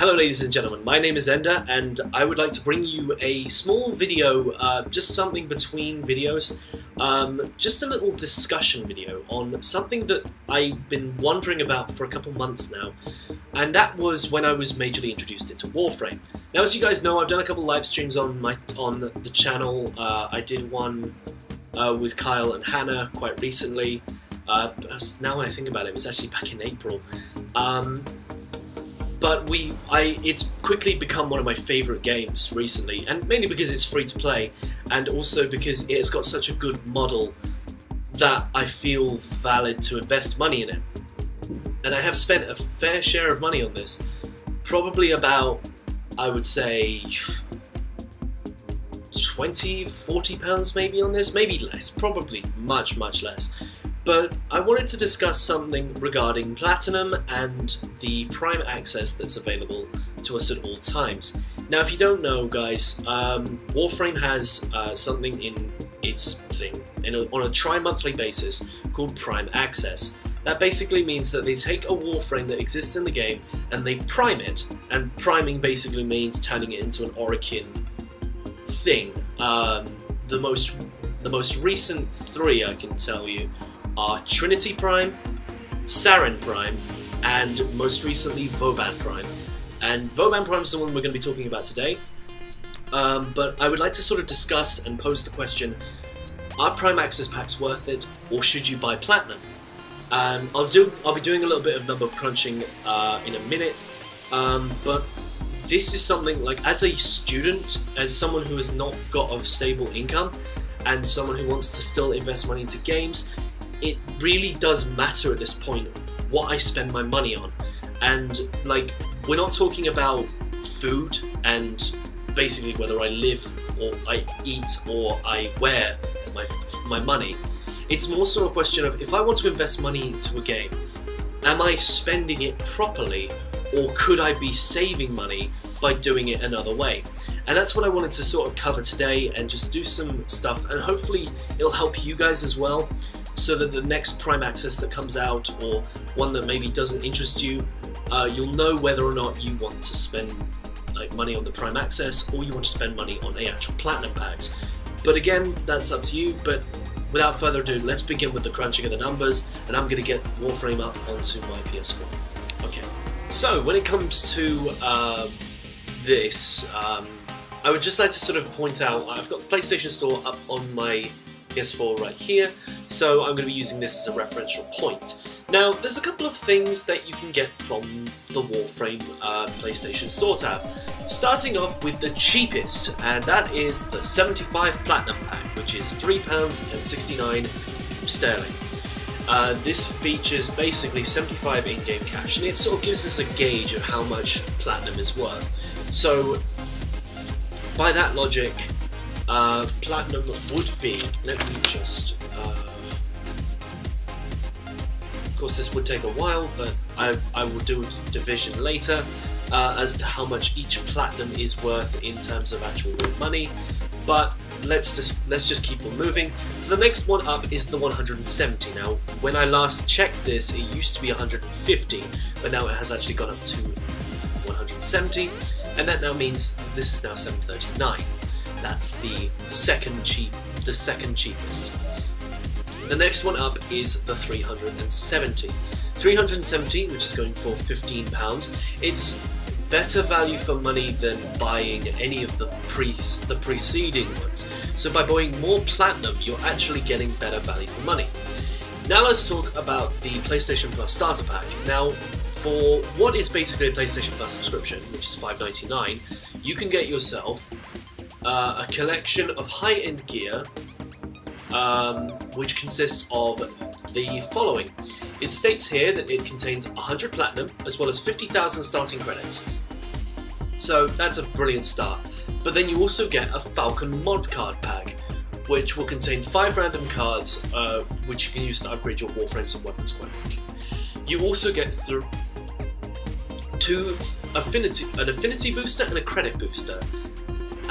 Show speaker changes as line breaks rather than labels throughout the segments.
Hello ladies and gentlemen, my name is Ender and I would like to bring you a small video, just something between videos, just a little discussion video on something that I've been wondering about for a couple months now, and that was when I was majorly introduced into Warframe. Now, as you guys know, I've done a couple live streams on the channel. I did one with Kyle and Hannah quite recently. Now when I think about it, it was actually back in April. But it's quickly become one of my favourite games recently, and mainly because it's free to play, and also because it's got such a good model that I feel valid to invest money in it. And I have spent a fair share of money on this, probably about, I would say, £20–40 maybe on this, maybe less, probably much less. But I wanted to discuss something regarding Platinum and the Prime access that's available to us at all times. Now, if you don't know, guys, Warframe has something in its thing on a tri-monthly basis called Prime Access. That basically means that they take a Warframe that exists in the game and they prime it, and priming basically means turning it into an Orokin thing. The most recent three I can tell you are Trinity Prime, Saren Prime, and most recently Vauban Prime. And Vauban Prime is the one we're going to be talking about today. But I would like to sort of discuss and pose the question: are Prime Access packs worth it, or should you buy Platinum? I'll be doing a little bit of number crunching in a minute. But this is something, like, as a student, as someone who has not got a stable income, and someone who wants to still invest money into games, it really does matter at this point what I spend my money on. And, like, we're not talking about food and basically whether I live or I eat or I wear my money. It's more so a question of, if I want to invest money into a game, am I spending it properly, or could I be saving money by doing it another way? And that's what I wanted to sort of cover today, and just do some stuff, and hopefully it'll help you guys as well, so that the next Prime Access that comes out, or one that maybe doesn't interest you, you'll know whether or not you want to spend money on the Prime Access, or you want to spend money on the actual Platinum packs. But again, that's up to you. But without further ado, let's begin with the crunching of the numbers, and I'm going to get Warframe up onto my PS4. Okay, so when it comes to this, I would just like to sort of point out, I've got the PlayStation Store up on my PS4 right here, so I'm going to be using this as a referential point. Now, there's a couple of things that you can get from the Warframe PlayStation Store tab, starting off with the cheapest, and that is the 75 Platinum pack, which is £3.69 sterling. This features basically 75 in-game cash, and it sort of gives us a gauge of how much Platinum is worth. So, by that logic, Platinum would be, let me just, of course this would take a while, but I will do a division later as to how much each Platinum is worth in terms of actual real money, but let's just keep on moving. So the next one up is the 170. Now, when I last checked this, it used to be 150, but now it has actually gone up to 170, and that now means this is now 739. That's the second cheapest. The next one up is the 370. 370, which is going for £15. It's better value for money than buying any of the preceding ones. So by buying more Platinum, you're actually getting better value for money. Now let's talk about the PlayStation Plus Starter Pack. Now, for what is basically a PlayStation Plus subscription, which is $5.99, you can get yourself a collection of high-end gear, which consists of the following. It states here that it contains 100 Platinum as well as 50,000 starting credits. So that's a brilliant start. But then you also get a Falcon mod card pack, which will contain 5 random cards, which you can use to upgrade your Warframes and weapons quite quickly. You also get an affinity booster and a credit booster,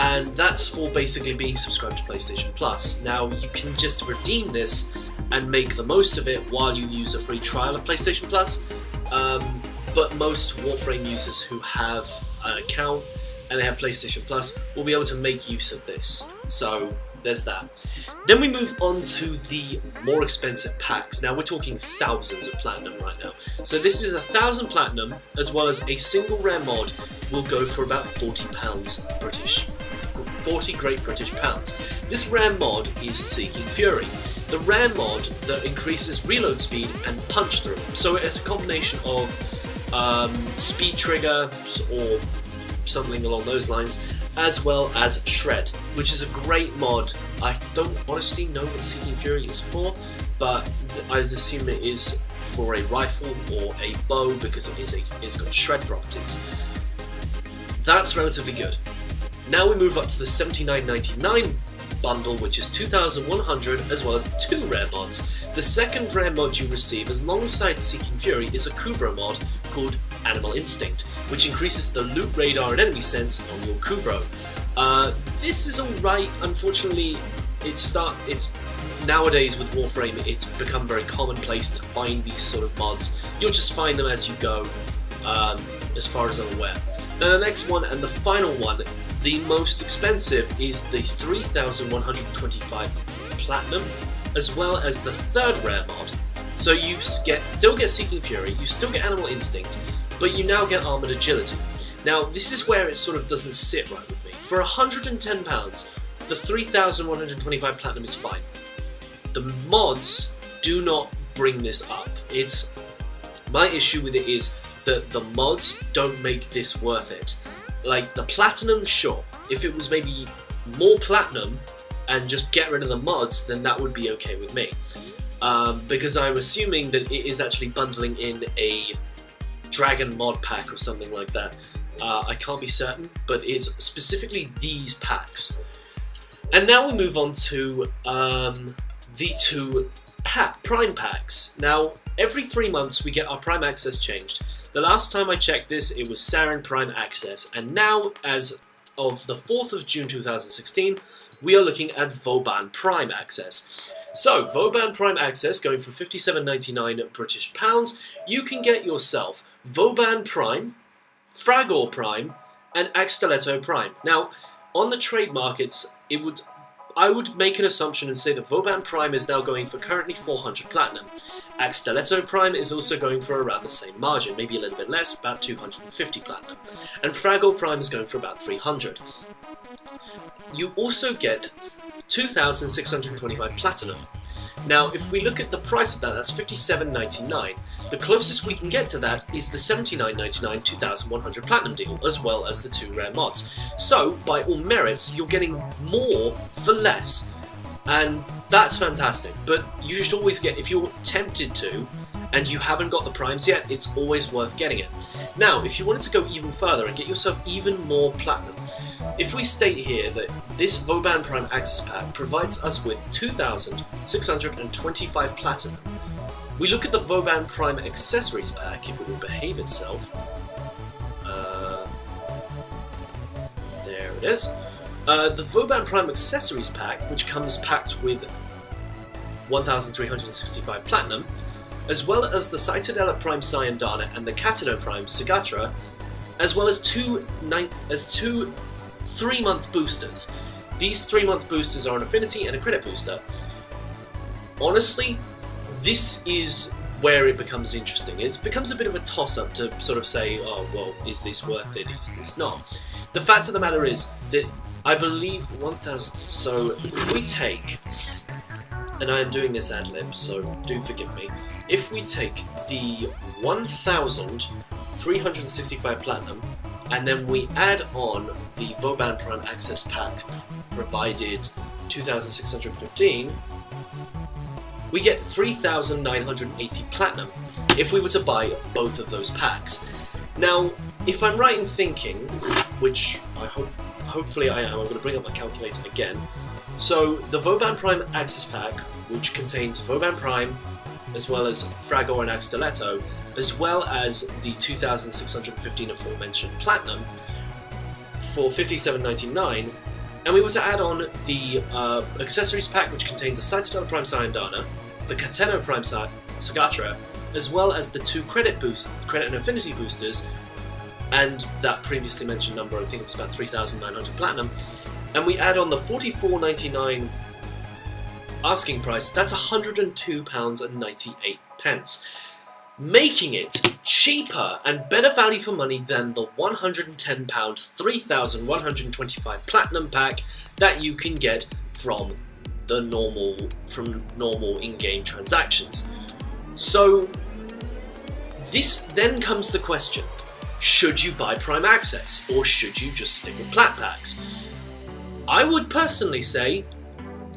and that's for basically being subscribed to PlayStation Plus. Now, you can just redeem this and make the most of it while you use a free trial of PlayStation Plus, but most Warframe users who have an account and they have PlayStation Plus will be able to make use of this. So there's that. Then we move on to the more expensive packs. Now we're talking thousands of platinum right now. So this is 1,000 platinum, as well as a single rare mod will go for about £40 British. 40 Great British Pounds. This rare mod is Seeking Fury, the rare mod that increases reload speed and punch through. So it's a combination of speed trigger or something along those lines, as well as shred, which is a great mod. I don't honestly know what Seeking Fury is for, but I assume it is for a rifle or a bow because it's got shred properties. That's relatively good. Now we move up to the $79.99 bundle, which is 2,100 as well as 2 rare mods. The second rare mod you receive alongside Seeking Fury is a Kubro mod called Animal Instinct, which increases the loot radar and enemy sense on your Kubro. This is alright. Unfortunately, it's nowadays with Warframe, it's become very commonplace to find these sort of mods. You'll just find them as you go, as far as I'm aware. Now the next one and the final one, the most expensive, is the 3,125 Platinum, as well as the third rare mod. So you still get Seeking Fury, you still get Animal Instinct, but you now get Armoured Agility. Now this is where it sort of doesn't sit right with me. For £110, the 3,125 Platinum is fine. The mods do not bring this up. My issue with it is that the mods don't make this worth it. Like the Platinum, sure. If it was maybe more Platinum and just get rid of the mods, then that would be okay with me. Because I'm assuming that it is actually bundling in a Dragon mod pack or something like that. I can't be certain, but it's specifically these packs. And now we move on to the 2 Prime packs. Now, every 3 months we get our Prime Access changed. The last time I checked this, it was Saren Prime Access, and now, as of the 4th of June 2016, we are looking at Vauban Prime Access. So, Vauban Prime Access, going for £57.99 British pounds, you can get yourself Vauban Prime, Fragor Prime, and Axtiletto Prime. Now, on the trade markets, I would make an assumption and say that Vauban Prime is now going for currently 400 Platinum. Axtiletto Prime is also going for around the same margin, maybe a little bit less, about 250 Platinum. And Fragor Prime is going for about 300. You also get 2,625 Platinum. Now, if we look at the price of that, that's £57.99. The closest we can get to that is the $79.99 2,100 Platinum deal, as well as the 2 rare mods. So, by all merits, you're getting more for less, and that's fantastic. But you should always get, if you're tempted to, and you haven't got the primes yet, it's always worth getting it. Now, if you wanted to go even further and get yourself even more Platinum, if we state here that this Vauban Prime Access Pack provides us with 2,625 Platinum, we look at the Vauban Prime Accessories Pack, if it will behave itself. There it is. The Vauban Prime Accessories Pack, which comes packed with 1,365 Platinum, as well as the Citadella Prime Syandana and the Catino Prime Sigatra, as well as two 3-month boosters. These 3-month boosters are an affinity and a credit booster. Honestly, this is where it becomes interesting. It becomes a bit of a toss-up to sort of say, oh, well, is this worth it, is this not? The fact of the matter is that I believe 1,000... So, if we take... And I am doing this ad-lib, so do forgive me. If we take the 1,365 Platinum, and then we add on the Vauban Prime Access Pack provided 2,615, we get 3,980 Platinum if we were to buy both of those packs. Now, if I'm right in thinking, which hopefully I am, I'm going to bring up my calculator again. So, the Vauban Prime Access Pack, which contains Vauban Prime, as well as Fragor and Axtiletto, as well as the 2,615 aforementioned Platinum, for £57.99, and we were to add on the Accessories Pack, which contained the Citadel Prime Syandana, the Cateno Prime Sigatra, as well as the 2 credit and affinity boosters, and that previously mentioned number, I think it was about 3,900 platinum, and we add on the £44.99 asking price, that's £102.98, making it cheaper and better value for money than the £110 3,125 platinum pack that you can get from normal in-game transactions. So this then comes the question: should you buy Prime Access or should you just stick with Plat Packs? I would personally say,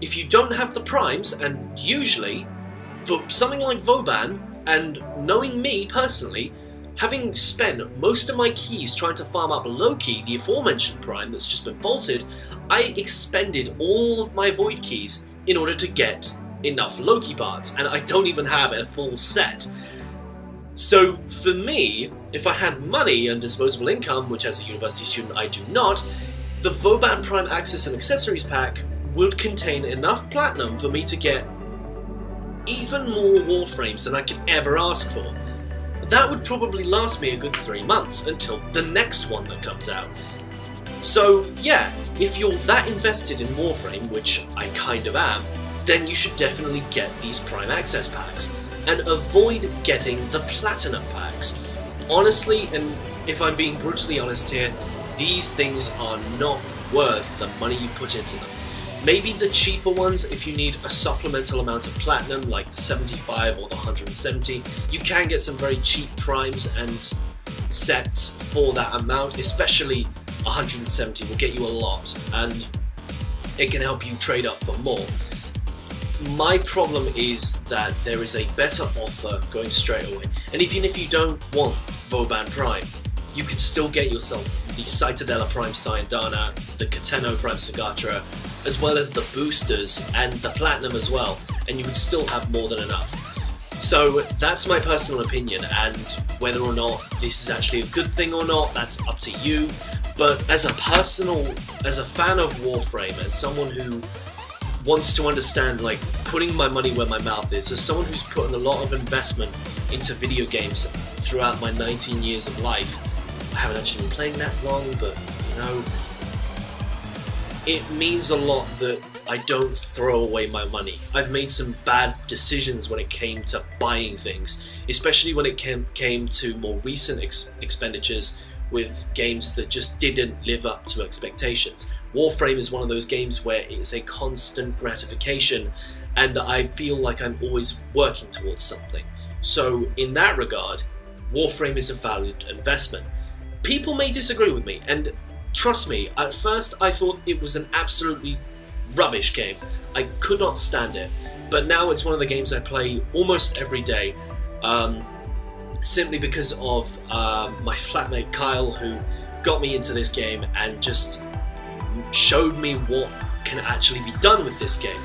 if you don't have the primes, and usually for something like Vauban, and knowing me personally, having spent most of my keys trying to farm up Loki, the aforementioned prime that's just been vaulted, I expended all of my void keys in order to get enough Loki parts, and I don't even have a full set. So for me, if I had money and disposable income, which as a university student I do not, the Vauban Prime Access and Accessories pack would contain enough platinum for me to get even more warframes than I could ever ask for. That would probably last me a good 3 months until the next one that comes out. So yeah, if you're that invested in Warframe, which I kind of am, then you should definitely get these Prime Access packs, and avoid getting the Platinum packs. Honestly, and if I'm being brutally honest here, these things are not worth the money you put into them. Maybe the cheaper ones, if you need a supplemental amount of platinum, like the 75 or the 170, you can get some very cheap primes and sets for that amount, especially 170 will get you a lot, and it can help you trade up for more. My problem is that there is a better offer going straight away, and even if you don't want Vauban Prime, you can still get yourself the Citadella Prime Syandana, the Cateno Prime Sagatra, as well as the boosters and the platinum as well, and you would still have more than enough. So that's my personal opinion, and whether or not this is actually a good thing or not, that's up to you. But as a fan of Warframe and someone who wants to understand, like, putting my money where my mouth is, as someone who's put in a lot of investment into video games throughout my 19 years of life, I haven't actually been playing that long, but you know, it means a lot that I don't throw away my money. I've made some bad decisions when it came to buying things, especially when it came to more recent expenditures with games that just didn't live up to expectations. Warframe is one of those games where it's a constant gratification, and I feel like I'm always working towards something. So in that regard, Warframe is a valued investment. People may disagree with me, and trust me, at first I thought it was an absolutely rubbish game. I could not stand it. But now it's one of the games I play almost every day, simply because of my flatmate Kyle, who got me into this game and just showed me what can actually be done with this game.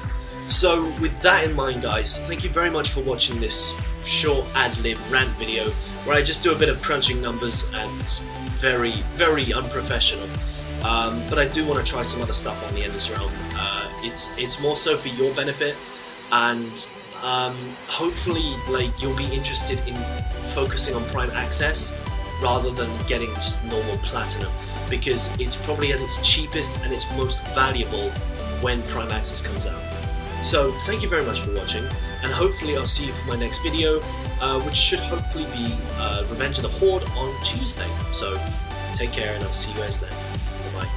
So with that in mind, guys, thank you very much for watching this short ad-lib rant video where I just do a bit of crunching numbers and very, very unprofessional. But I do want to try some other stuff on the end as well. It's more so for your benefit, and hopefully, like, you'll be interested in focusing on Prime Access rather than getting just normal Platinum, because it's probably at its cheapest and its most valuable when Prime Access comes out. So thank you very much for watching, and hopefully I'll see you for my next video, which should hopefully be Revenge of the Horde on Tuesday. So take care, and I'll see you guys then. Bye-bye.